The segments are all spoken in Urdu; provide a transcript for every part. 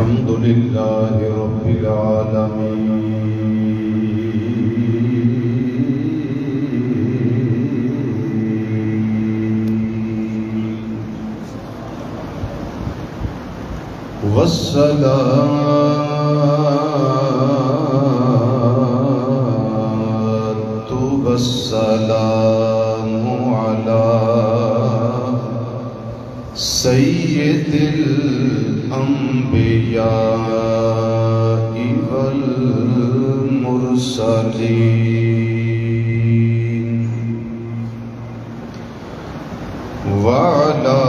الحمد لله رب العالمين والصلاة والسلام على سيد الأنبياء والمرسلين وعلى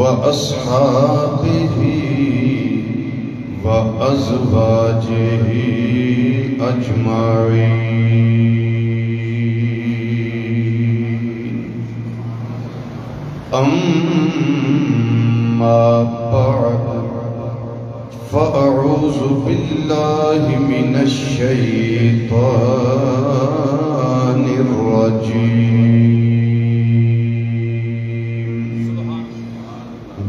وأصحابه وأزواجه أجمعين أما بعد فأعوذ بالله من الشيطان الرجيم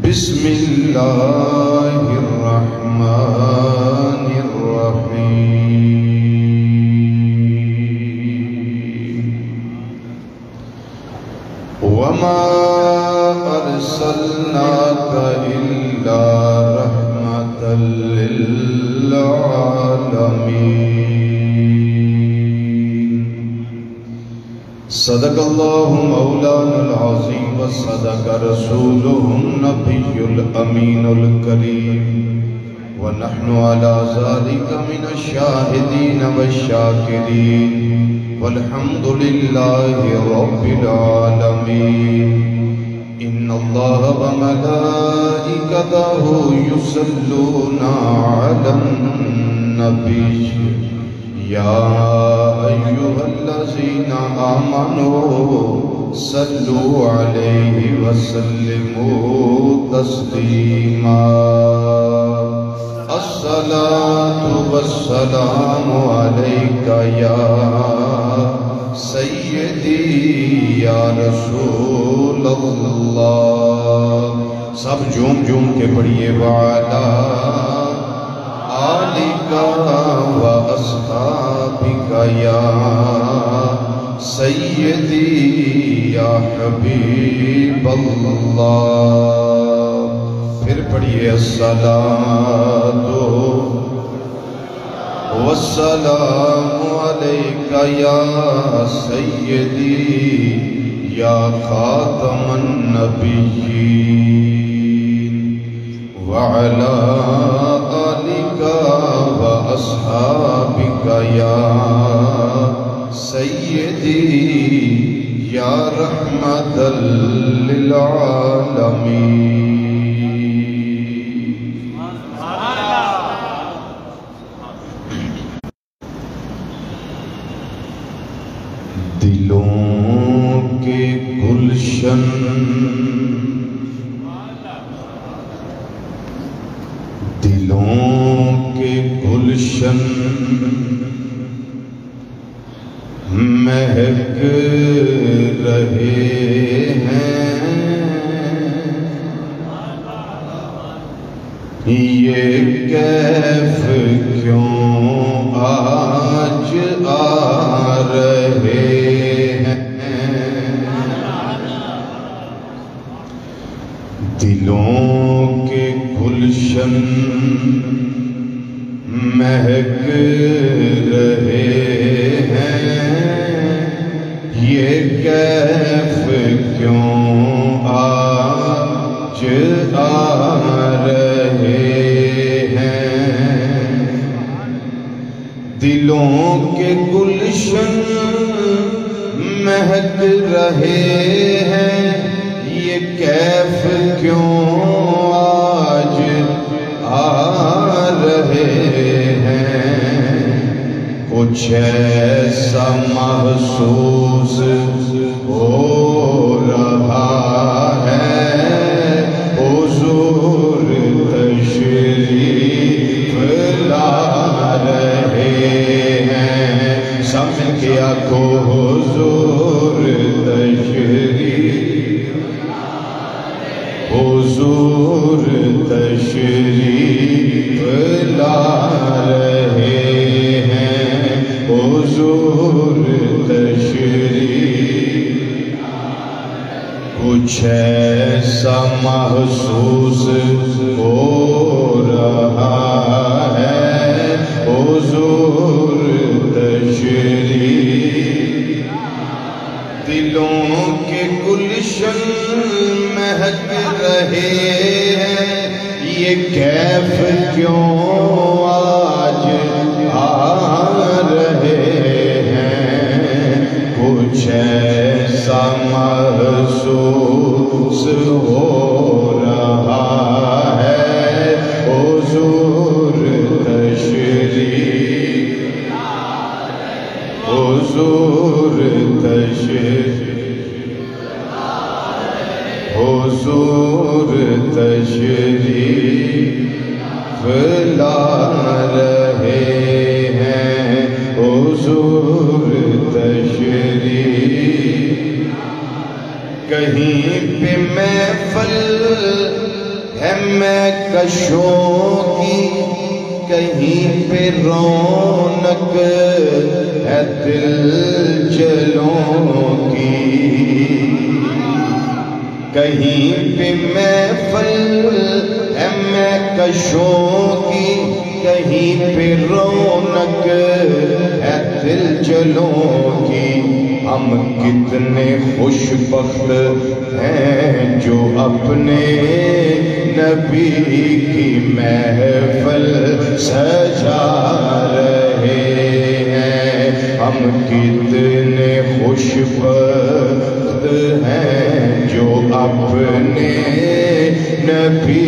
بسم الله الرحمن الرحيم وما أرسلناك إلا رحمة للعالمين صدق الله مولانا العظيم وصدق رسوله النبي الأمين الكريم ونحن على ذلك من الشاهدين والشاكرين والحمد لله رب العالمين إن الله وملائكته يصلون على النبي يا أيها الذين آمنوا صلوا عليه وسلموا تسليما الصلاة والسلام عليك يا سيدي يا رسول اللہ. سب جھوم جھوم کے پڑھئے وعلا آلِكَ وَأَصْحَابِكَ يَا سَيِّدِي يَا حَبِيبَ اللَّهِ. پھر پڑھئے الصَّلَاةُ وَالسَّلَامُ عَلَيْكَ يَا سَيِّدِي يَا خَاتَمَ النَّبِيِّينَ وَعَلَىٰ آلِكَ وَأَصْحَابِكَ يَا سَيِّدِي يَا رَحْمَةً لِلْعَالَمِينَ. دلوں کے گلشن گلشن مہک رہے ہیں یہ کیف کیوں آج آ رہے ہیں دلوں کے گلشن مہک رہے ہیں یہ کیف کیوں آج آ رہے ہیں دلوں کے گلشن مہک رہے ہیں یہ کیف کیوں آج آ رہے ہیں کچھ ایسا محسوس ہو رہا ہے حضور تشریف لا رہے ہیں آنکھو حضور تشریف حضور تشریف لا رہے ہیں حضور تشریف کچھ ایسا محسوس ہو رہا ہے حضور تشریف دلوں کے گلشن مہک رہے ہیں یہ کیف کیوں آج آ رہے ہیں کچھ ایسا محسوس ہو رہا ہے حضور تشریف حضور تشریف حضور تشریف لا رہے ہیں حضور تشریف کہیں پہ محفل ہے میں کشوں کی کہیں پہ رونق ہے دل جلوں کی کہیں پہ محفل ہے میں کشوں کی کہیں پہ رونق ہے دل جلوں کی ہم کتنے خوش بخت ہیں جو اپنے نبی کی محفل سجا رہے ہیں ہم کتنے خوش بخت ہیں جو اپنے نبی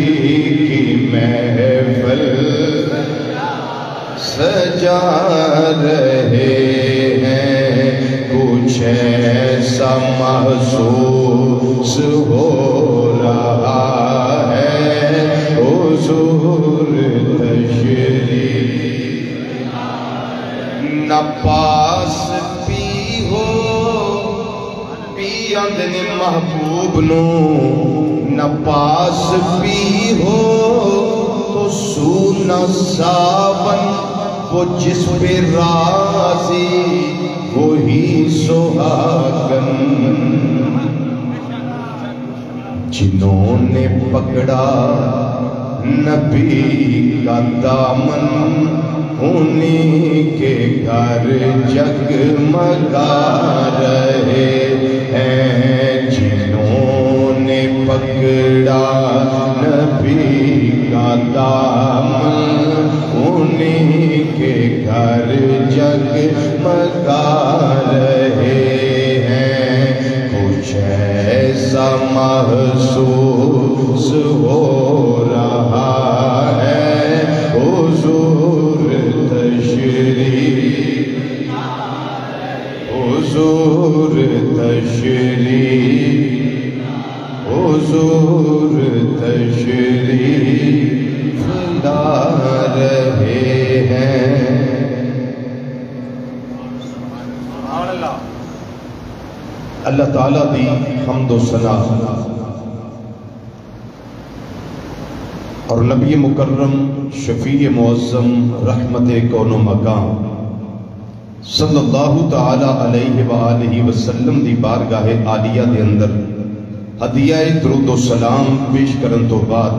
کی محفل سجا رہے ہیں کچھ ایسا محسوس ہو رہا ہے حضور تشریف نہ پاس پی ہو پی اندنی محبوب نو نہ پاس پی ہو تو سونا ساون وہ جس پہ راضی وہی سہاگن جنہوں نے پکڑا نبی کا دامن انہی کے گھر جگمگا رہے ہیں جنہوں نے پکڑا نبی کا دامن انہی کے گھر جگمگا رہے ہیں کچھ ایسا محسوس ہو رہا ہے حضور تشریف حضور تشریف حضور تشریف لا رہے ہیں اللہ تعالیٰ دی حمد و ثنا اور نبی مکرم شفیع معظم رحمت کون و مکان صلی اللہ تعالی علیہ وآلہ وسلم دی بارگاہ عالیہ دے اندر ہدیہ درود و سلام پیش کرن تو بعد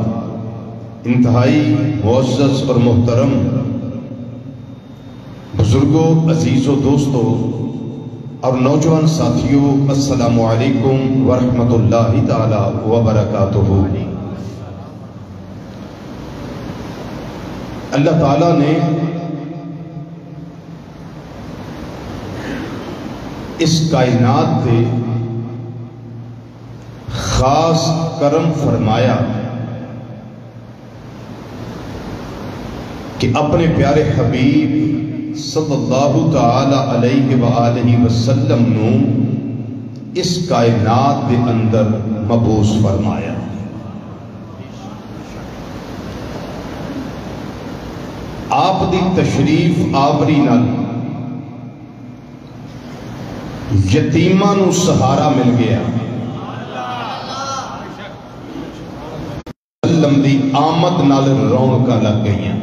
انتہائی معزز اور محترم بزرگوں عزیز و دوستوں اور نوجوان ساتھیوں السلام علیکم ورحمۃ اللہ تعالی وبرکاتہ۔ اللہ تعالیٰ نے اس کائنات پہ خاص کرم فرمایا کہ اپنے پیارے حبیب صلی اللہ تعالی علیہ وآلہ وسلم نو اس کائنات کے اندر مبعوث فرمایا۔ آپ دی تشریف آوری نال یتیماں نو سہارا مل گیا، وسلم دی آمد نال رونقاں لگ گئیاں،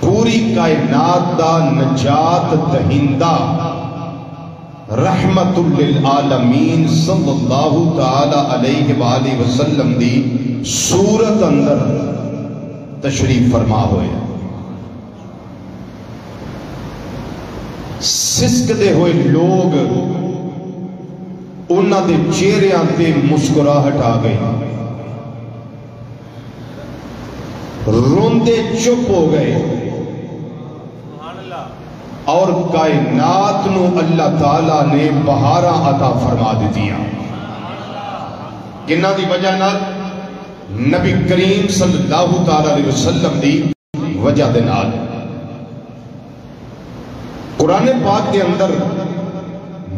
پوری کائنات دا نجات دہندہ رحمت للعالمین صلی اللہ تعالی علیہ وآلہ وسلم دی صورت اندر تشریف فرما ہوئے، سسک دے ہوئے لوگ انہاں دے چہریاں تے مسکراہٹ آ گئی، روندے چپ ہو گئے، اور کائنات نو اللہ تعالیٰ نے بہاراں عطا فرما دیا، کنہ دی وجہ نال نبی کریم صلی اللہ تعالیٰ علیہ وسلم دی وجہ دے نال۔ قرآن پاک کے اندر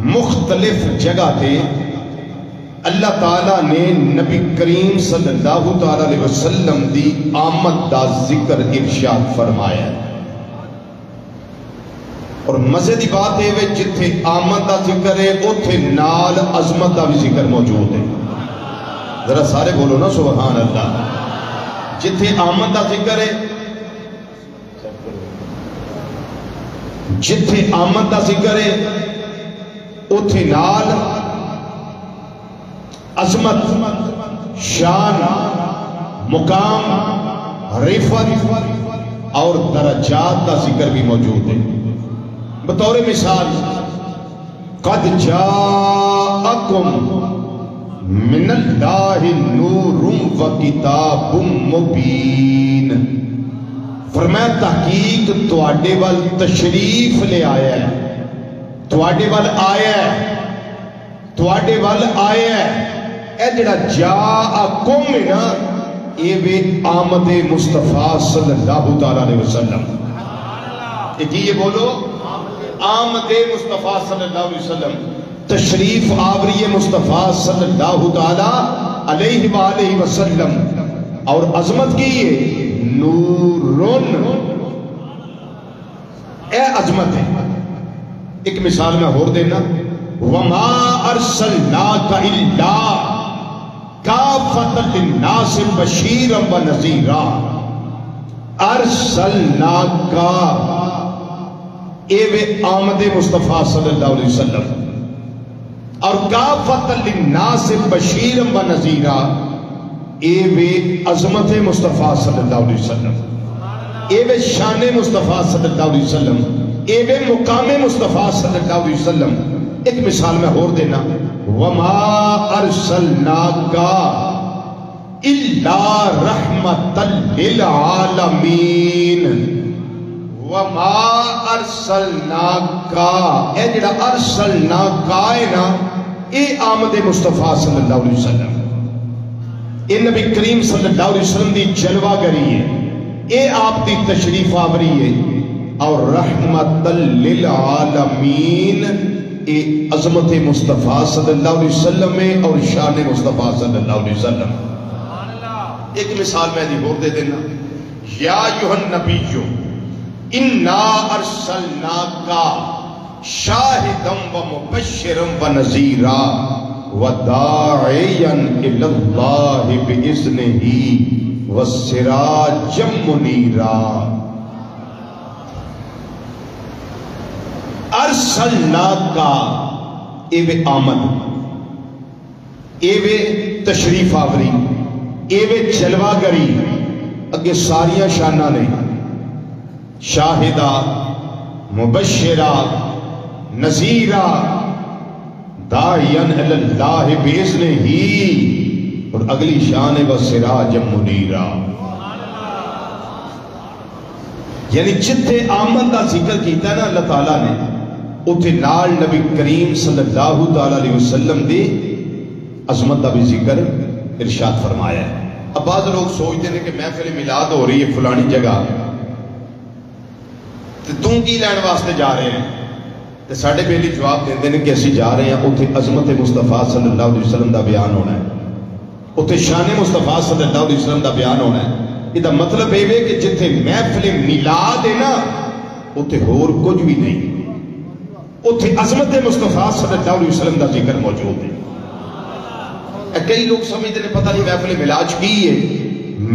مختلف جگہ تھے اللہ تعالیٰ نے نبی کریم صلی اللہ تعالیٰ علیہ وسلم دی آمد دا ذکر ارشاد فرمایا ہے، اور مزے دی بات ہے جتھے آمد دا ذکر ہے اتھے نال عظمت دا بھی ذکر موجود ہے، ذرا سارے بولو نا سبحان اللہ۔ جتھے آمد دا ذکر ہے، جتھے آمد دا ذکر ہے اتھے نال عظمت، شان، مقام، رفعت اور درجات کا ذکر بھی موجود ہے۔ بطور مثال قد جاءکم من اللہ نور و کتاب مبین، فرمایا تحقیق تواڈے وال تشریف لے آیا ہے، تواڈے وال آیا ہے، تواڈے وال آیا ہے۔ اے جڑا جاءکم نا اے وے آمد مصطفیٰ صلی اللہ تعالیٰ علیہ وسلم، ایک یہ بولو آمد مصطفیٰ صلی اللہ علیہ وسلم، تشریف آوری مصطفیٰ صلی اللہ تعالیٰ علیہ وآلہ وسلم، اور عظمت کی یہ نورن، اے عظمت ہے۔ ایک مثال میں اور دینا، وَمَا أَرْسَلْنَاكَ إِلَّا كَافَّةً لِلنَّاسِ بَشِيرًا وَنَذِيرًا، أَرْسَلْنَاكَ اے وے آمد مصطفیٰ صلی اللہ علیہ وسلم، اور کافۃ للناس بشیرا و نذیرا اے وے عظمت مصطفیٰ صلی اللہ علیہ وسلم، اے وے شان مصطفیٰ صلی اللہ علیہ وسلم، اے وے مقام مصطفیٰ صلی اللہ علیہ وسلم۔ ایک مثال میں اور دینا، وَمَا أَرْسَلْنَاكَ إِلَّا رَحْمَةً لِلْعَالَمِينَ، وَمَا أَرْسَلْنَاكَ، اے جڑا أَرْسَلْنَاكَ ہے نا اے آمد مصطفیٰ صلی اللہ علیہ وسلم، اے نبی کریم صلی اللہ علیہ وسلم دی جلوہ گری ہے، اے آپ دی تشریف آوری ہے، اور رحمت للعالمین اے عظمت مصطفیٰ صلی اللہ علیہ وسلم ہے اور شان مصطفیٰ صلی اللہ علیہ وسلم۔ ایک مثال میں دی اور دے دینا، یا ایھا النبی اِنَّا أَرْسَلْنَاكَ شَاهِدًا وَمُبَشِّرًا وَنَذِيرًا وَدَاعِيًا إِلَى اللَّهِ بِإِذْنِهِ وَسِرَاجًا مُنِيرًا۔ أَرْسَلْنَاكَ اے وے آمد، اے وے تشریف آوری، اے وے جلوہ گری، اگے ساریاں شانہ نے، شاہدہ، مبشرہ، نذیرہ، داعیاً الی اللہ بِإِذْنِهِ، اور اگلی شان ہے وَسِرَاجًا مُنِيرًا۔ یعنی جتھے آمد کا ذکر کیتا ہے نا اللہ تعالیٰ نے، اتھے نال نبی کریم صلی اللہ تعالیٰ علیہ وسلم دی عظمت کا بھی ذکر ارشاد فرمایا ہے۔ اب بعض لوگ سوچتے ہیں کہ محفل میلاد ہو رہی ہے فلانی جگہ، تم کی لین واسطے جا رہے ہیں، تو ساڑھے بیلی جواب دیندے ہیں کہ اسی جا رہے ہیں اتھے عظمت مصطفیٰ صلی اللہ علیہ وسلم دا بیان ہونا ہے، اتھے شان مصطفیٰ صلی اللہ علیہ وسلم دا بیان ہونا ہے۔ یہ دا مطلب ہے کہ جتھے محفل میلاد ہے نا اتھے ہور کچھ بھی نہیں، اتنے عظمت مصطفیٰ صلی اللہ علیہ وسلم کا ذکر موجود ہے۔ کئی لوگ سمجھتے ہیں پتہ نہیں محفل میلاد کی ہے۔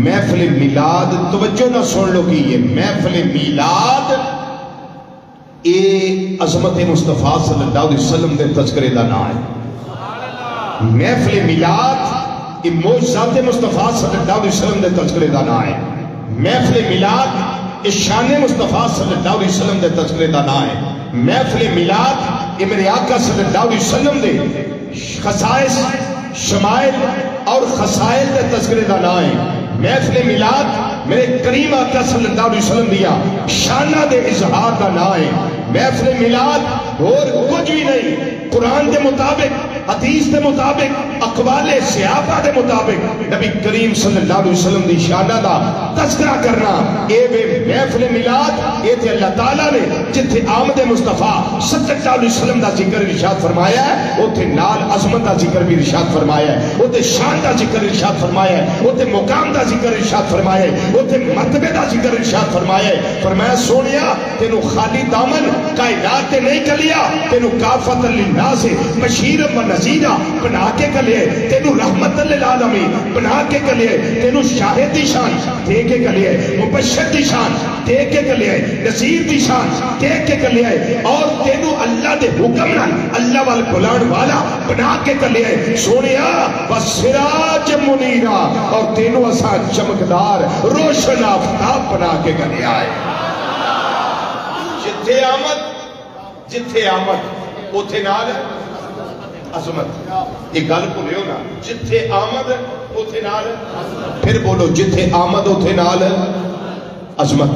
محفل میلاد توجہ نہ سن لو کی ہے، محفل میلاد اے عظمت مصطفیٰ صلی اللہ علیہ وسلم دے تذکرے دا نام ہے۔ محفل میلاد یہ معجزات مصطفیٰ صلی اللہ علیہ وسلم دے تذکرے دا نام ہے۔ محفل میلاد یہ شان مصطفیٰ صلی اللہ علیہ وسلم دے تذکرے دا نام ہے۔ محفل میلاد یہ میرے آقا صلی اللہ علیہ وسلم دے خصائص، شمائل اور خصائل دے تذکرے دا نام ہے۔ محفل میلاد میرے کریم آقا صلی اللہ علیہ وسلم دیا شانہ دے اظہار دا نام ہے۔ محفل میلاد اور کچھ بھی نہیں، قرآن دے مطابق، حدیث دے مطابق، اقوال صحابہ دے مطابق نبی کریم صلی اللہ علیہ وسلم دی شانہ دا تذکرہ کرنا، اے بے محفل میلاد، اے تے اللہ تعالیٰ نے جتھے آمد مصطفیٰ صلی اللہ علیہ وسلم دا ذکر ارشاد فرمایا ہے، وہ تے نال عظمت دا ذکر بھی ارشاد فرمایا ہے، وہ تے شان دا ذکر ارشاد فرمایا ہے، وہ تے مقام دا ذکر ارشاد فرمایا ہے، وہ تے مرتبے دا ذکر ارشاد فرمایا ہے۔ فرمایا سونیا تینو خالی دامن کائنات تے نہیں کلیا، تینو کافت للناس بشیر و نذیر بنا کے کلے، تینو رحمت للعالمین بنا کے کلے، تینو شاہد دی شان دے کے کلے، مبشر دی شان دے کے کلے، نذیر دی شان دے کے کلے، اور تینو اللہ دے حکم نال اللہ وال بلان والا بنا کے کلے۔ سونیا وسراج منیرا، اور تینو اسا چمکدار روشن آفتاب بنا کے کلے آئے۔ جتھے آمد اوتھے نال عظمت، یہ گل بھولے ہو نا، جتھے آمد اوتھے نال، پھر بولو جتھے آمد اوتھے نال عظمت۔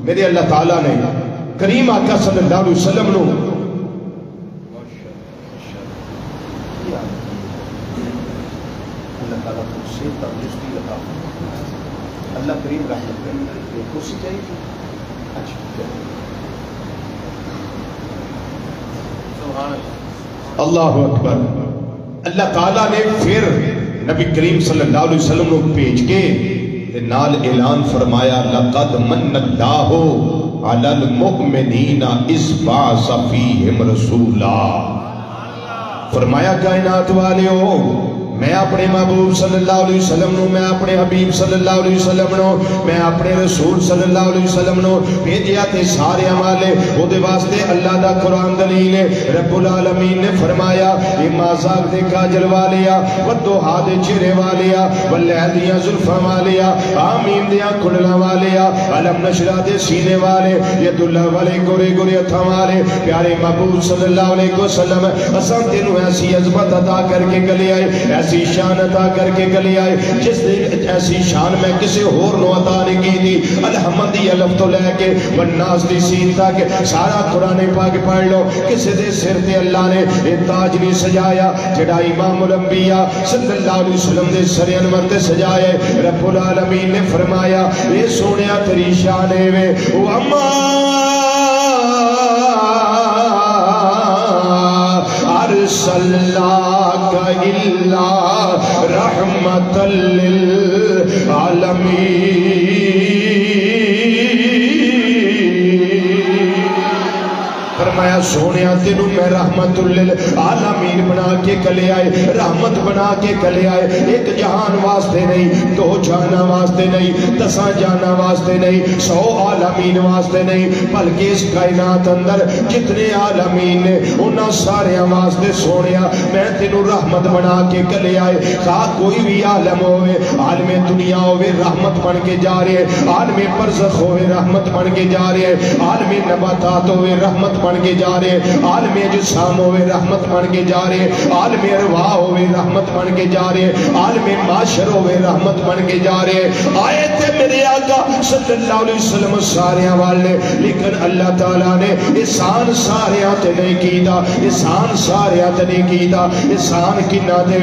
میرے اللہ تعالیٰ نے کریم آقا صلی اللہ علیہ وسلم نو اللہ تعالیٰ کو سے تندرستی عطا فرمائے، اللہ کریم رحمت کرے۔ یہ کرسی چاہیے، اچھا اللہ اکبر۔ اللہ تعالیٰ نے پھر نبی کریم صلی اللہ علیہ وسلم کو بھیج کے نال اعلان فرمایا لقد من اللہ علی المؤمنین اذ بعث فیہم رسولا۔ فرمایا کائنات والے ہو، میں اپنے محبوب صلی اللہ علیہ وسلم نو، میں اپنے حبیب صلی اللہ علیہ وسلم نو، میں اپنے رسول صلی اللہ علیہ وسلم نو بھیجیا تے سارے والے وہ دے واسطے اللہ دا قرآن دلیل ہے۔ رب العالمین نے فرمایا اے مازاق دے کاجل والیا، ودوہا دے چہرے والیا، واللیل دیاں زلفاں والیا، آمین دیاں کھلنا والیا، علم نشرہ دے سینے والے، ید اللہ والے گورے گورے اتھا والے، پیارے محبوب صلی اللہ علیہ وسلم اسان تینوں ایسی عظمت عطا کر کے گلے آئے، ایسی شان عطا کر کے گلی آئے جس دن ایسی شان میں کسی اور نو عطا نہیں کی تھی۔ الحمدی علف تو لے کے والناس دی سین تک سارا قرآن پاک پڑھ لو، کسی دے سر تے اللہ نے ایک تاج نہیں سجایا جڑا امام الانبیاء صلی اللہ علیہ وسلم دے سر انور تے سجائے۔ رب العالمین نے فرمایا اے سونیا تیری شان ہے وے وَمَا أرسلناك إلا رحمة للعالمين۔ فرمایا سونیا تینوں میں رحمت للعالمین بنا کے کلے آئے، رحمت بنا کے کلے آئے، ایک جہان واسطے نہیں، دو جانا واسطے نہیں، دساں جانا واسطے نہیں، 100 عالمین واسطے نہیں، بلکہ اس کائنات اندر جتنے عالمین نے انہاں سارے واسطے سونیا میں تینوں رحمت بنا کے کلے آئے۔ خواہ کوئی بھی عالم ہوئے، عالم دنیا ہوئے رحمت بن کے جا رہے ہیں، عالم برزخ ہوئے رحمت بن کے جا رہے ہیں، عالم نباتات ہوئے رحمت بن کے جا رہے ہیں، عالم اجسام ہوئے رحمت بن کے جا رہے ہیں، عالم ارواح ہوئے رحمت بن کے جا رہے ہیں، عالم معاشر ہوئے رحمت بن کے جا رہے ہیں۔ آئے تھے میرے آقا صلی اللہ علیہ وسلم سارے والے، لیکن اللہ تعالیٰ نے احسان سارے آتے نہیں کیتا، احسان سارے آتے نہیں کیتا، احسان کنا دے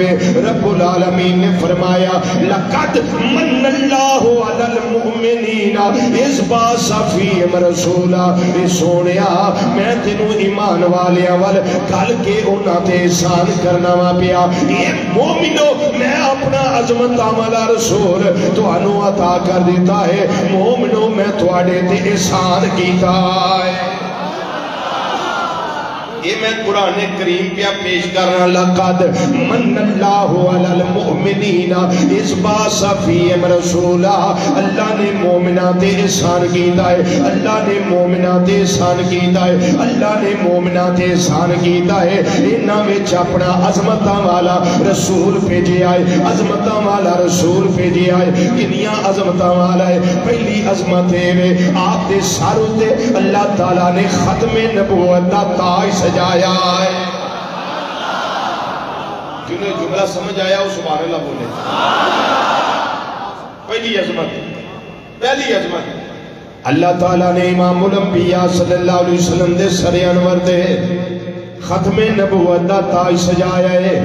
رب العالمین نے فرمایا لقد من اللہ علی المؤمنین اذ بعث فیہم رسولا۔ اے سونیا میں تینوں ایمان والے اول کل کے انہاں تے احسان کرنا وا پیا۔ اے مومنو میں اپنا عظمت والا رسول تانوں عطا کر دیتا ہے، مومنو میں تواڈے تے احسان کیتا ہے۔ یہ میں قرآن کریم پہ پیش کرنا لقد من اللہ علی المؤمنین اذ بعث فیہم رسولا اللہ نے مومنہ تے احسان کیتا ہے اللہ نے مومنہ تے احسان کیتا ہے اللہ نے مومنہ تے احسان کیتا ہے انہاں وچ اپنا عظمتاں والا رسول بھیجے آئے عظمتاں والا رسول بھیجے آئے کنیاں عظمتاں والا ہے پہلی عظمت ہے آپ دے سر تے اللہ تعالیٰ نے ختم نبوت دا تاج سجایا ہے جنہیں جملہ سمجھ آیا وہ سبحان اللہ بولے پہلی عظمت اللہ تعالیٰ نے امام الانبیاء صلی اللہ علیہ وسلم دے سر انور دے ختم نبوت دا تاج سجایا ہے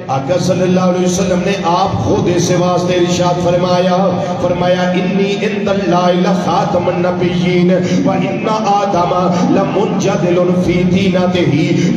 آقا صلی اللہ علیہ وسلم نے آپ خود اسے واسطے ارشاد فرمایا انی عند اللہ لخاتم النبیین وان آدم لمنجدل فی دینتہ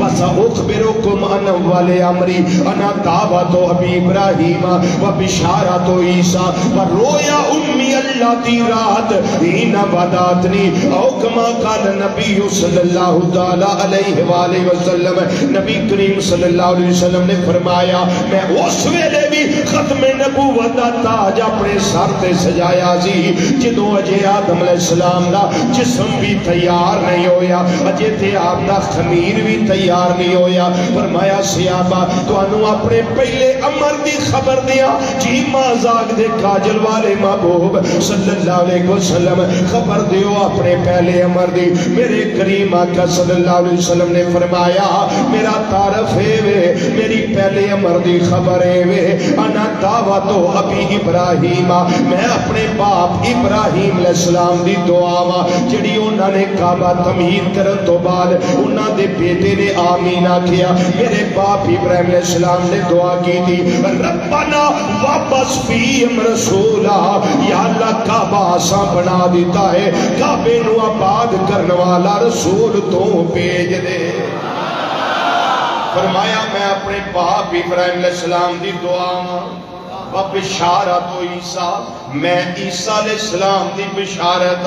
وساخبرکم ان اول امری انا دعوت ابی ابراہیم وبشارت عیسیٰ ورؤیا امی اللاتی رات حین ودعتنی او کما قال نبی صلی اللہ علیہ وآلہ وسلم نبی کریم صلی اللہ علیہ وسلم نے فرمایا میں اس ویلے بھی ختم نبوت دا تاج اپنے سر تے سجایا سی جدوں اجے آدم علیہ السلام دا جسم بھی تیار نہیں ہویا اجے تے آپ دا خمیر بھی تیار نہیں ہویا فرمایا صحابہ تانوں اپنے پہلے امر دی خبر دیا جی مازاق دے کاجل والے محبوب صلی اللہ علیہ وسلم خبر دیو اپنے پہلے امر دی میرے کریم آقا صلی اللہ علیہ وسلم نے فرمایا میرا تعارف ہے میری پہلے امر دی خبر ہے انا دعوتو ابی ابراہیم میں اپنے باپ ابراہیم علیہ السلام دی دعا جڑی انہوں نے کعبہ تعمیر کرن تو بعد انہوں دے بیٹے نے آمین کیا میرے باپ ابراہیم علیہ السلام نے دعا کی تھی ربنا واپس فیہم رسولا یا اللہ کعبہ آساں بنا دیتا ہے کعبے نو آباد کرنے والا رسول تو بھیج دے فرمایا میں اپنے باپ ابراہیم علیہ السلام دی دعا و بشارت و عیسیٰ میں عیسیٰ علیہ السلام دی بشارت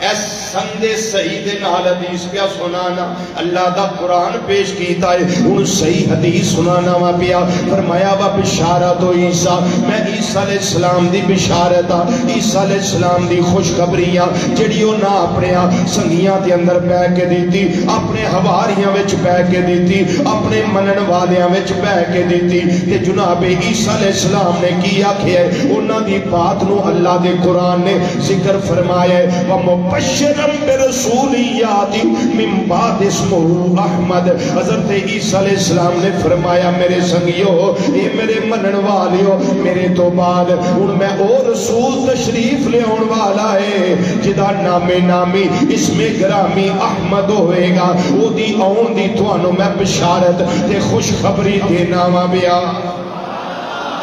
ایس سندے صحیح دے نال حدیث پیا سنانا اللہ دا قرآن پیش کیتا ہے ان صحیح حدیث سنانا وا پیا فرمایا وا بشارت و عیسیٰ میں عیسیٰ علیہ السلام دی بشارت عیسیٰ علیہ السلام دی خوشخبریاں جڑیوں نہ اپنے سنگیاں دے اندر بہ کے دیتی اپنے حواریاں وچ بہ کے دیتی اپنے منن والیاں وچ بہ کے دیتی تے جناب عیسیٰ علیہ السلام نے کی آکھیا ہے انہاں دی بات نو اللہ دے قرآن نے ذکر فرمایا ہے بشرم برسولیات من بعد اسمہ احمد حضرت عیسیٰ علیہ السلام نے فرمایا میرے سنگیو اے میرے منن والیو میرے تو بعد ان میں اور رسول تشریف لے آن والا ہے جدا نامی اسم گرامی احمد ہوئے گا او دی آن دی توانو میں بشارت تے خوشخبری دینا وا بیا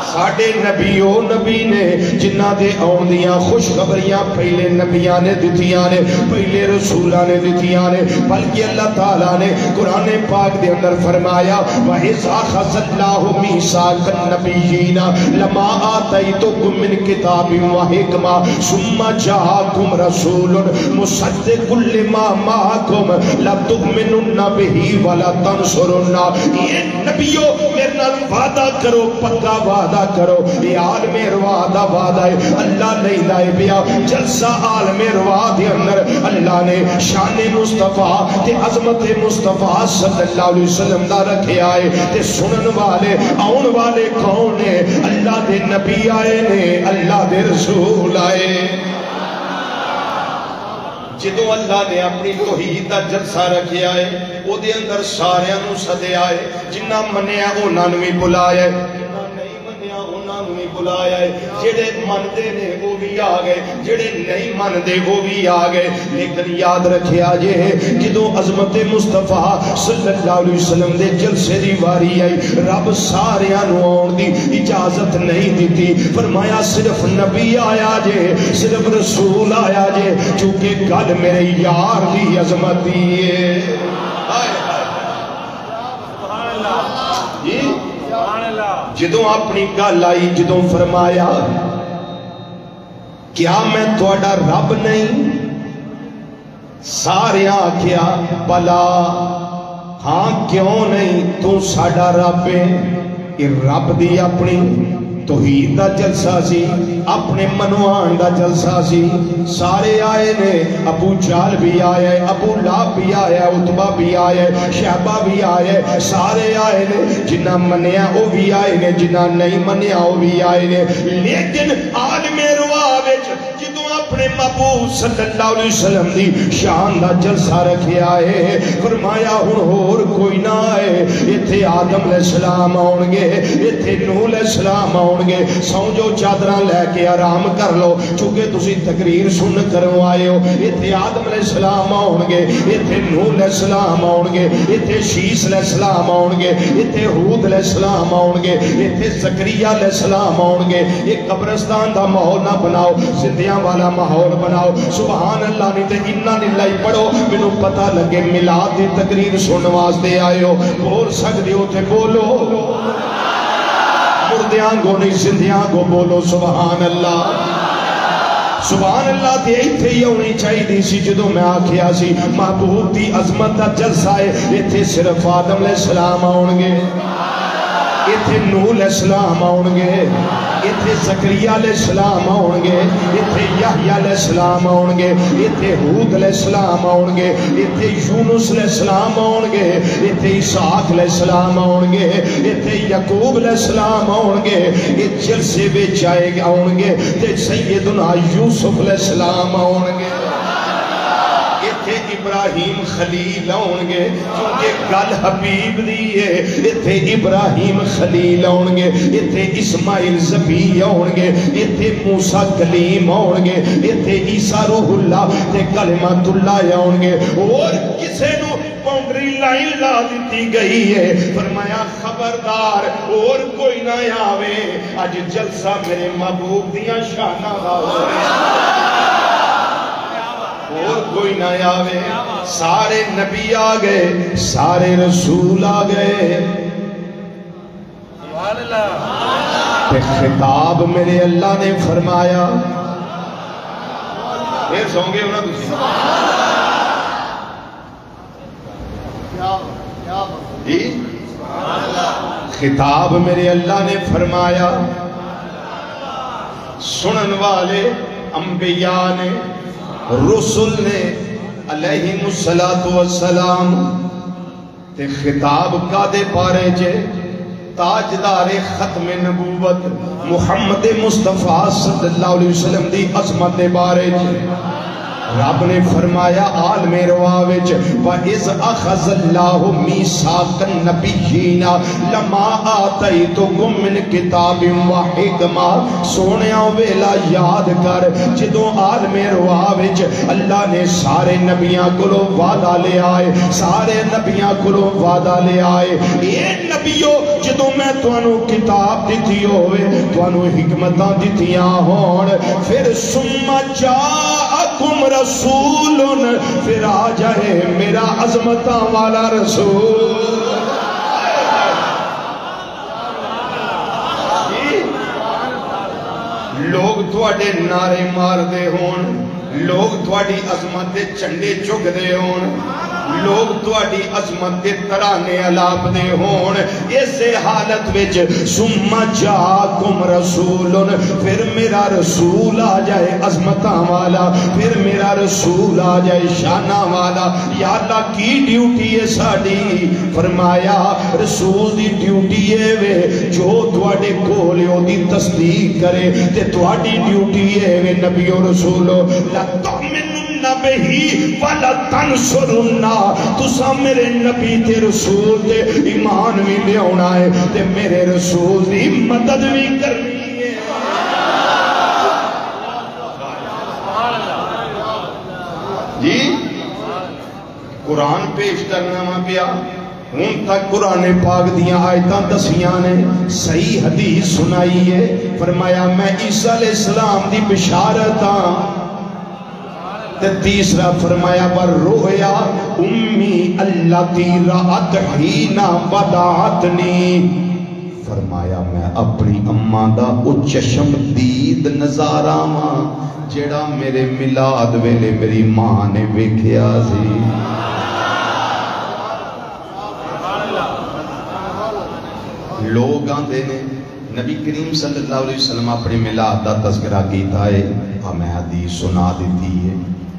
ساڑھے نبی نے جنہ دے آندیاں خوشخبریاں پہلے نبیاں نے دتیاں نے پہلے رسولہ نے دتیاں نے بلکہ اللہ تعالیٰ نے قرآن پاک دے اندر فرمایا وَإِذْ أَخَذَ اللَّهُ مِيثَاقَ النَّبِيِّينَ لَمَا آتَيْتُكُم مِّن كِتَابٍ وَحِكْمَةٍ ثُمَّ جَاءَكُمْ رَسُولٌ مُصَدِّقٌ لِّمَا مَعَكُمْ لَتُؤْمِنُنَّ بِهِ وَلَتَنصُرُنَّهُ یہ نبیوں میرے نال وعدہ کرو پکا وعدہ کرو یہ عالم روا دا وعدہ ہے اللہ نہیں لائے بیا جلسہ عالم روا دے اندر اللہ نے شان مصطفیٰ تے عظمت مصطفیٰ صلی اللہ علیہ وسلم دا رکھے آئے تے سنن والے آن والے کون ہیں اللہ دے نبی آئے نے اللہ دے رسول آئے جدو اللہ نے اپنی توحید دا جلسہ رکھے آئے او دے اندر ساریاں نو سدے آئے جنہ منیا انہاں نو بھی بلایا بلایا ہے جڑے مندے نے وہ بھی آگئے جڑے نہیں مندے وہ بھی آگئے لیکن یاد رکھے آجے جدو عظمت مصطفیٰ صلی اللہ علیہ وسلم دے جلسے دی واری آئی رب سارے آن دی اجازت نہیں دیتی فرمایا صرف نبی آیا جے صرف رسول آیا جے چونکہ گل میرے یار دی عظمت دیئے جی جدوں اپنی گل آئی جدوں فرمایا کیا میں تھوڑا رب نہیں سارے آکھیا بلا ہاں کیوں نہیں تو ساڈا رب ہے. یہ رب دی اپنی توحید دا جلسہ سی, اپنے منوان دا جلسہ سی. سارے آئے نے, ابو جہل بھی آئے, ابو لہب بھی آئے, عتبہ بھی آئے, شیبہ بھی آئے, سارے آئے نے. جنہ منیا وہ بھی آئے نے, جنہ نہیں منیا وہ بھی آئے نے. لیکن عالم روا وچ جدوں اپنے محبوب صلی اللہ علیہ وسلم دی شان دا جلسہ رکھے آئے, فرمایا ہن ہور کوئی نہ آئے. ایتھے آدم علیہ السلام آؤن گے, ایتھے نوح علیہ السلام آؤن گے. سمجھو چادراں لے کے آرام کر لو, چونکہ تسی تقریر سن کرو آئے ہو. ایتھے آدم علیہ السلام آؤن گے, ایتھے نوح علیہ السلام آؤن گے, ایتھے شیس علیہ السلام آؤن گے, ایتھے ہود علیہ السلام آؤن گے, ایتھے زکریا علیہ السلام آؤن گے. ایک قبرستان دا ماحول نہ بناؤ, زندیاں والا ماحول بناؤ. سبحان اللہ. نہیں تے انا للہ پڑھو, مینوں پتہ لگے میلاد دی تقریر سنن واسطے آئے ہو. بول سکدے ہو تے بولو, مردیاں گو نہیں زندیاں گو بولو سبحان اللہ. سبحان اللہ. تے ایتھے ہی ہونی چاہیے سی جدوں میں آکھیا سی محبوب دی عظمت دا جلسہ ہے. ایتھے صرف آدم علیہ السلام آؤن گے, ایتھے نوح علیہ السلام آؤن گے, ایتھے زکریا علیہ السلام آؤن گے, ایتھے یحییٰ علیہ السلام آؤن گے, ایتھے ہود علیہ السلام آؤن گے, ایتھے یونس علیہ السلام آؤن گے, ایتھے اسحاق علیہ السلام آؤن گے, ایتھے یعقوب علیہ السلام آؤن گے. یہ جلسے وچ آؤن گے تے سیدنا یوسف علیہ السلام آؤن گے, ایتھے ابراہیم خلیل آؤن گے کیونکہ گل حبیب دی ہے. ایتھے ابراہیم خلیل آؤن گے, ایتھے اسماعیل ذبیح آؤن گے, ایتھے موسیٰ کلیم آؤن گے, ایتھے عیسیٰ روح اللہ تے کلمۃ اللہ آؤن گے. اور کسے نو باؤنڈری لائن لا دیتی گئی ہے, فرمایا خبردار اور کوئی نہ آوے. اج جلسہ میرے محبوب دیاں شاناں دا اور کوئی نہ آوے. سارے نبی آ گئے, سارے رسول آ گئے. تے خطاب میرے اللہ نے فرمایا, پھر سوں گے انہاں تسی خطاب میرے اللہ نے فرمایا. سنن والے انبیاء نے, رسول نے علیہم السلام. تے خطاب کا دے پارے جے تاجدار ختم نبوت محمد مصطفیٰ صلی اللہ علیہ وسلم دی عظمت دے بارے جے. رب نے فرمایا عالم روا وچ وَإِذْ أَخَذَ اللَّهُ مِيثَاقَ النَّبِيِّينَ لَمَا آتَيْتُكُم مِّن كِتَابٍ وَحِکْمَةٍ. سونیا ویلا یاد کر جدوں عالم روا وچ اللہ نے سارے نبیاں کولوں وعدہ لے آئے, سارے نبیاں کولوں وعدہ لے آئے. اے نبیو جدوں میں تانوں کتاب دتی ہوئے, تانوں حکمتاں دتیاں ہون, پھر ثم جاءکم رسول, پھر آ جائے میرا عظمتاں والا رسول. لوگ تواڈے نعرے مار دے ہون, لوگ تواڈی عظمت دے جھنڈے چک دے ہون, لوگ تواڈی عظمت دے ترانے الاپ دے ہون. اسے حالت وچ ثم جاءکم رسول, پھر میرا رسول آ جائے عظمتاں والا, پھر میرا رسول آ جائے شاناں والا. یا اللہ کی ڈیوٹی ہے ساڈی؟ فرمایا رسول دی ڈیوٹی ہے وے جو تواڈے کول او دی تصدیق کرے, تے تواڈی ڈیوٹی ہے وے نبی و رسولو لا تؤمنن بہی ولا تنصرن. تسا میرے نبی تے رسول تے ایمان بھی لے آنا ہے تے میرے رسول دی مدد بھی کرنی ہے. جی قرآن پیش کرنا میں پیا ہون تک قرآن پاک دیاں آیتاں دسیاں نے, صحیح حدیث سنائی ہے. فرمایا میں عیسیٰ علیہ السلام دی بشارت ہاں. تے تیسرا فرمایا پر رویا امی اللتی رأت حین ودعتنی فرمایا میں اپنی اماں دا او چشم دید نظارہ ماں جیڑا میرے میلاد ویلے میری ماں نے ویکھیا سی. لوگ آندے نے نبی کریم صلی اللہ علیہ وسلم اپنی میلاد دا تذکرہ کیتا ہے ہمیں حدیث سنا دیتی ہے.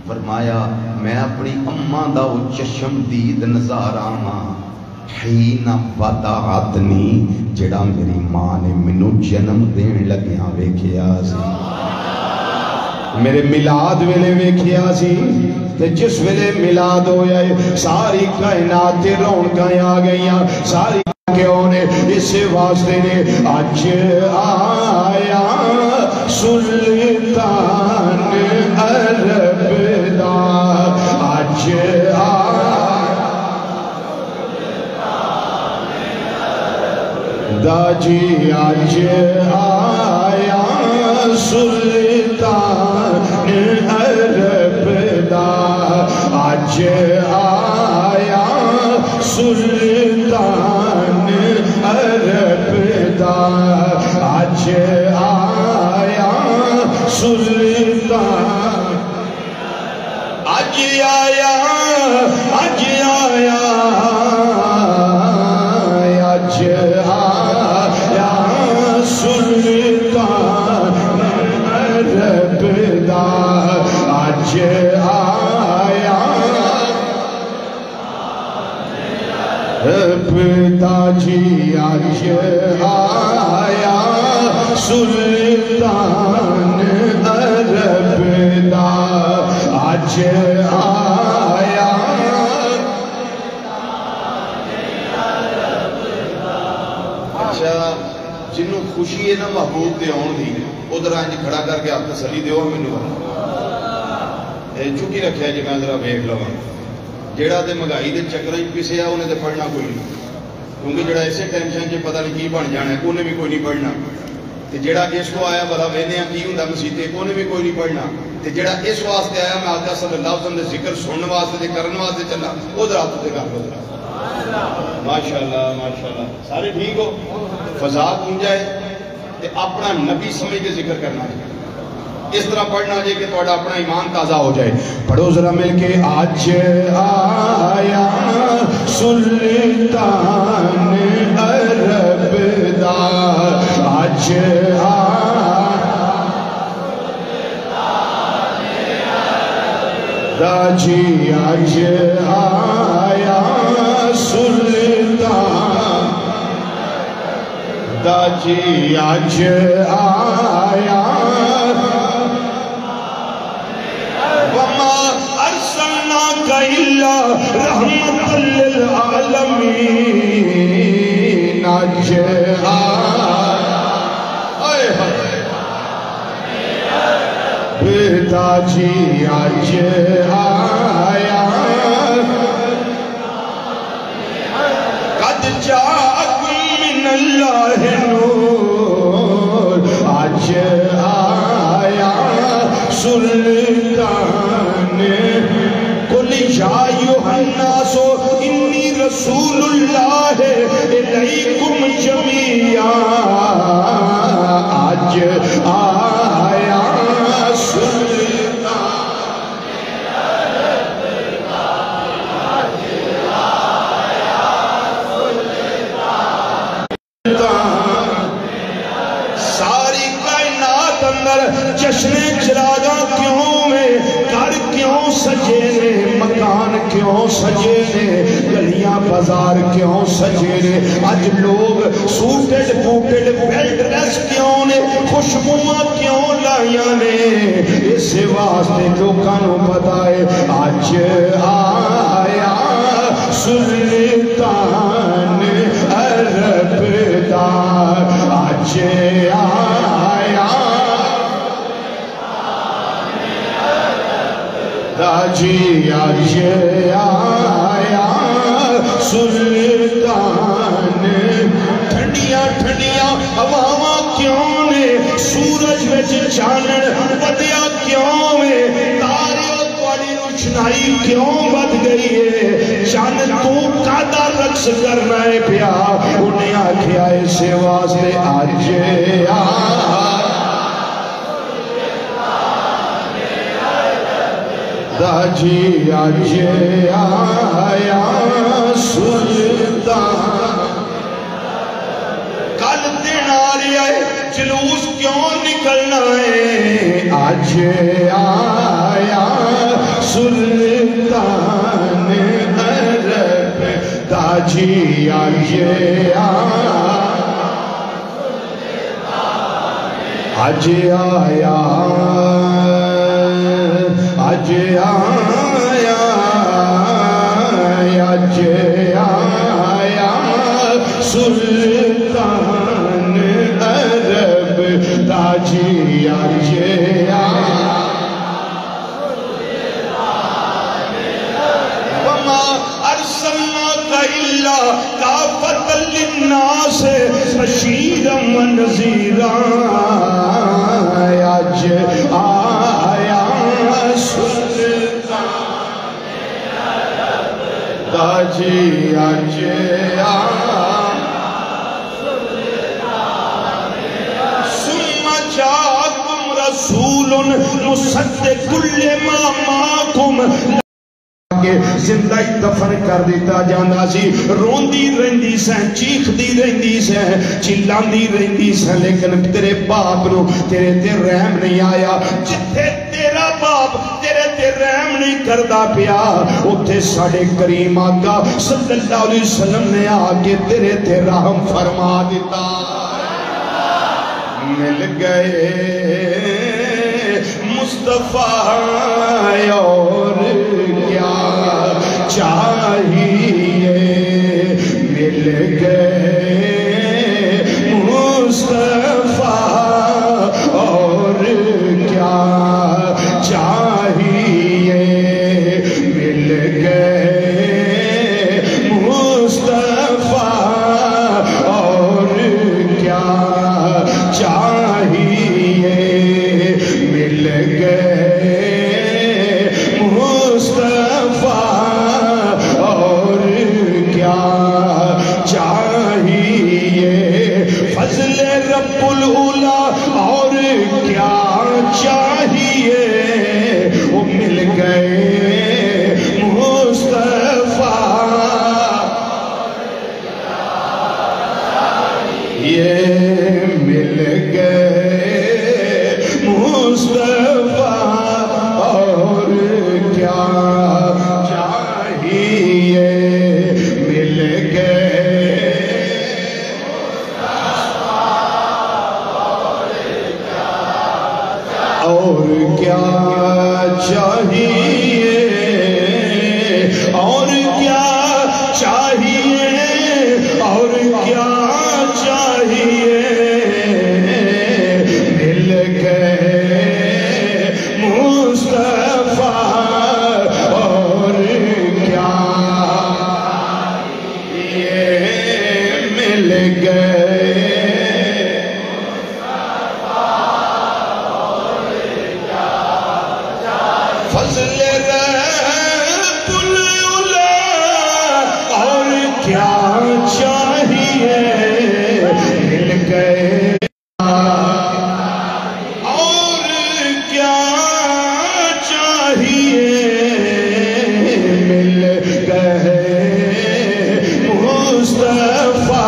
فرمایا میں اپنی اماں دا او چشم دید نظارہ ماں حین وضعتنی جڑا میری ماں نے منو جنم دین لگیاں ویکھیا سی. میرے میلاد ویلے ویکھیا سی تے جس ویلے میلاد ہویا ہے ساری کائنات تے رونقاں آ گئیاں. ساری کیوں نے اس واسطے نے اج آیا سلطان عرب دا اج دا جی اج آیا سلطان عرب دا اج آیا سلطان عرب دا اج آیا سلطان اج آیا اج آیا اج آیا سلطان عرب دا اج آیا عرب دا جی اج آیا سلطان عرب دا اج آیا. اچھا جنوں خوشی ہے نا محبوب دے آن دی ادھر انج کھڑا کر کے آپ تسلی دیو مینوں چکی رکھیا جی میں ذرا ویکھ لواں. جیڑا تے مہنگائی دے چکراں وچ پسیا انہیں تے پڑھنا کوئی نہیں کیونکہ جیڑا اسے ٹینشن چ پتہ نہیں کی بن جانا ہے انہیں بھی کوئی نہیں پڑھنا. تے جیڑا اس کو آیا بلا ویندے کی ہوندا مسیتے انہیں بھی کوئی نہیں پڑھنا. تے جیڑا اس واسطے آیا میں آقا صلی اللہ علیہ وسلم دے ذکر سنن واسطے تے کرن واسطے چلا ادھر ہاتھ تے کر لو ذرا. ماشاءاللہ ماشاءاللہ سارے ٹھیک ہو. فضا گونجائے تے اپنا نبی سمجھ کے ذکر کرنا ہے. اس طرح پڑھنا جائے کہ تھوڑا اپنا ایمان تازہ ہو جائے. پڑھو ذرا مل کے آج آیا سلطان عرب دا آج دا جی آج آیا سلطان دا جی آج آیا رحمت للعالمین آج بیٹا جی آج آیا قد جاءکم من اللہ نور آج آیا سلطان یا ایھا الناس انی رسول اللہ الیکم جمیعا آج آیا سلطان عرب دا آج آیا سلطان. ساری کائنات اندر جشن چراغاں کیوں میں گھر کیوں سجے نے مکان کیوں سجے نے گلیاں بازار کیوں سجے نے آج لوگ سوٹڈ بوٹڈ بیلٹ ڈریس کیوں نے خوشبواں کیوں لائیاں نے اس واسطے لوکاں نوں پتہ ہے آج آیا سلطان عرب دا آج آیا دا جی آج آیا سلطان. ٹھنڈیاں ٹھنڈیاں ہواواں کیوں نے سورج وچ چانن ودیا کیوں میں تارے تواڈی روشنائی کیوں ود گئی ہے. چن تو قدر رقص کرنا ہے پیا انہیں آکھیا اسے واسطے آج داجی آج آیا سلطان کل دن آ رہی ہے جلوس کیوں نکلنا ہے آج آیا سلطان عرب داجی آج آیا آج آیا آج آیا سلطان عرب تاجی آج آیا وما ارسلناک الا کافۃ للناس بشیرا ونذیرا آج آیا تاجی آج ثم جاءکم رسول مصدق لما معکم زندہ دفن کر دیتا جانا سی روندی رہندی سیں چیخدی رہندی سیں چلاندی رہندی سیں لیکن تیرے باپ نو تیرے تے رحم نہیں آیا جتھے تیرا باپ تیرے تے رحم نہیں کردہ پیا اتھے ساڑھے کریم آقا صلی اللہ علیہ وسلم نے آگے تیرے تے رحم فرما دیتا مل گئے مصطفیٰ اور کیا چاہیے مل گئے مصطفیٰ اور کیا چاہیے مل گئے مصطفیٰ اور کیا چاہیے مل گئے مصطفیٰ اور کیا چاہیے فضل رب العلا اور کیا چاہیے وہ مل گئے مصطفیٰ یہ مل گئے مصطفیٰ اور کیا چاہیے مل گئے اور کیا چاہیے اور کیا چاہیے اور کیا چاہیے مل گئے مصطفیٰ اور کیا یہ مل گئے فضل رب العلا اور کیا چاہیے مل گئے اور کیا چاہیے مل گئے مصطفیٰ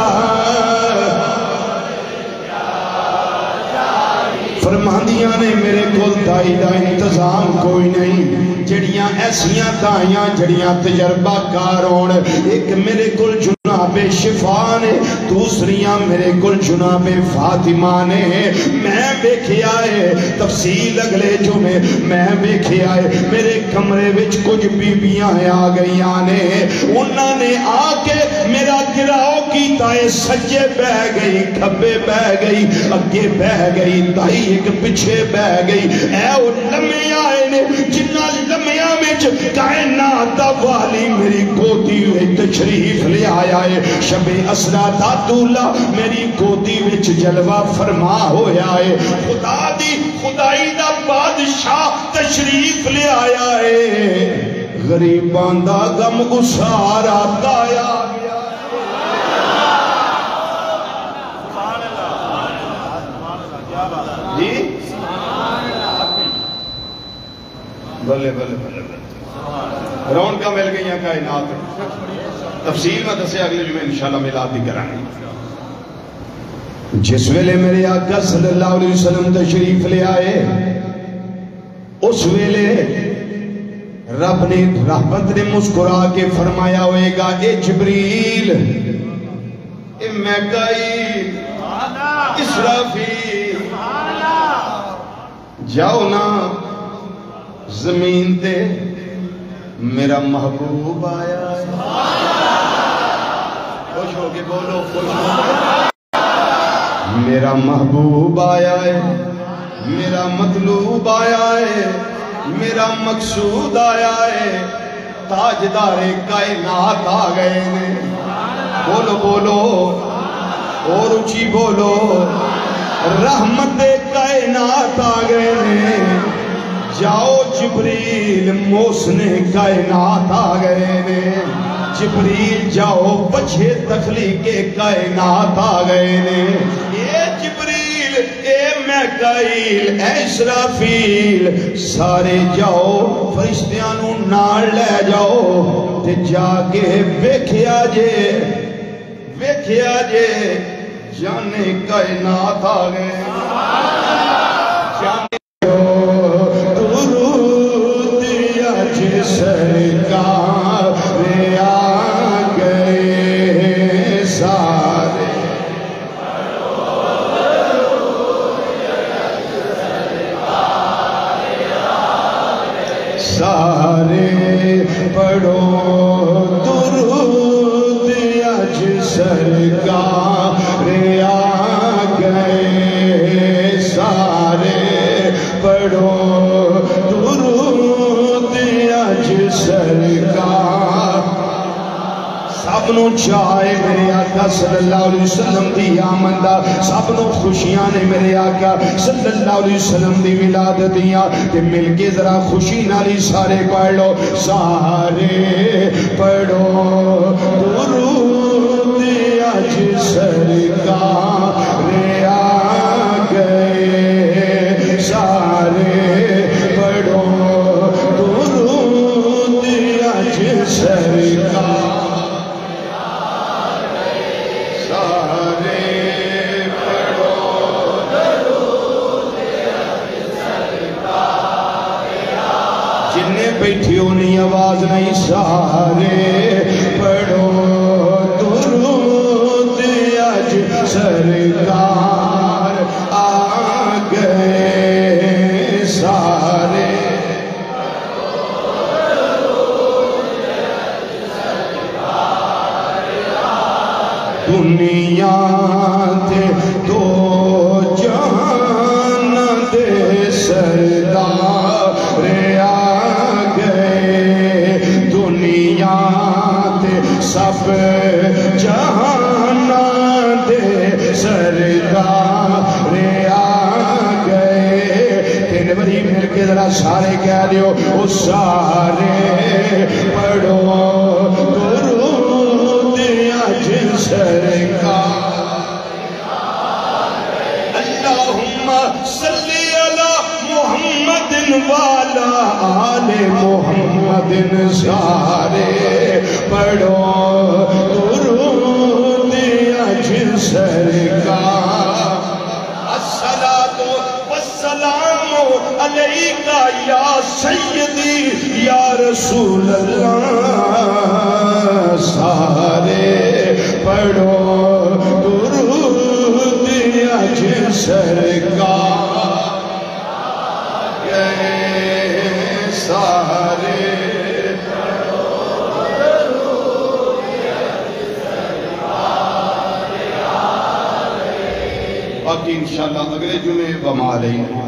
فرماندیاں نے میرے کول دائی دا انتظام کوئی نہیں جڑیاں ایسیاں دائیاں جڑیاں تجربہ کارون ایک میرے کول جناب شفا نے دوسریاں میرے کول جناب فاطمہ نے میں بیکھے آئے تفصیل اگلے جو میں بیکھے آئے میرے کمرے وچ کچھ بیبیاں آ گئی آنے انہاں نے آ کے میرا گراؤ کی تائے سجے بہ گئی کھبے بہ گئی اگے بہ گئی تائی ایک پچھے بہ گئی اے وہ لمحے آئے نے جنہ لمحیاں میں کائنات والی میری گودی ہوئے تشریف لے آیا ہے شب اسرا دادولا میری گودی وچ جلوہ فرما ہویا ہے خدا دی خدائی دا بادشاہ تشریف لے آیا ہے غریبان دا غم گسارا دایا گیا بلے بلے بلے رونقاں مل گئی ہیں کائنات. تفصیل میں دسے اگلے جمعے انشاءاللہ میلاد بھی کرائیں. جس ویلے میرے آقا صلی اللہ علیہ وسلم تشریف لے آئے اس ویلے رب نے رحمت نے مسکرا کے فرمایا ہوئے گا اے جبریل اے میکائیل اسرافیل جاؤ نا زمین تے میرا محبوب آیا ہے. خوش ہو کے بولو خوش ہو کے. میرا محبوب آیا ہے میرا مطلوب آیا ہے میرا مقصود آیا ہے. تاجدار کائنات آ گئے نے. بولو بولو اور اونچی بولو. رحمت کائنات آ گئے نے. جاؤ جبریل موسن کائنات آ گئے نے. جبریل جاؤ بچے تخلیق کائنات آ گئے نے. اے جبریل اے میکائیل اے اسرافیل سارے جاؤ فرشتیاں نال لے جاؤ تے جا کے ویکھیا جے جانے کائنات آ گئے. درود اج سرکار آ گئے سارے. سارے پڑھو درود اج سرکار آ گئے. سارے پڑھو درود اج سرکار. سب نو چاہے میرے آقا صلی اللہ علیہ وسلم دی آمندہ. سب نو خوشیاں نے میرے آقا صلی اللہ علیہ وسلم دی ولادت دیاں. تے مل کے ذرا خوشی نالی سارے پڑھ لو. سارے پڑھو درود اج سرکار آ گئے. سارے پڑھو درود اج سرکار. بیٹھی ہونی آواز نہیں. سارے پڑھو درود اج سرکار آ گئے. سارے دنیا تے دو جہان دے سردار آ گئے. دنیا تے سب جہان دے سردار آ گئے. تین بری مل کے ذرا سارے کہہ دیو او سارے پڑھو درود اج سرکار. اللہم صلی علی محمد والا آل محمد. سارے پڑھو درود اج سرکار. الصلاۃ والسلام علیکہ یا سیدی یا رسول اللہ. سارے پڑھو درود اج سرکار گئے. سارے باقی انشاءاللہ اگلے جمعے وما علینا.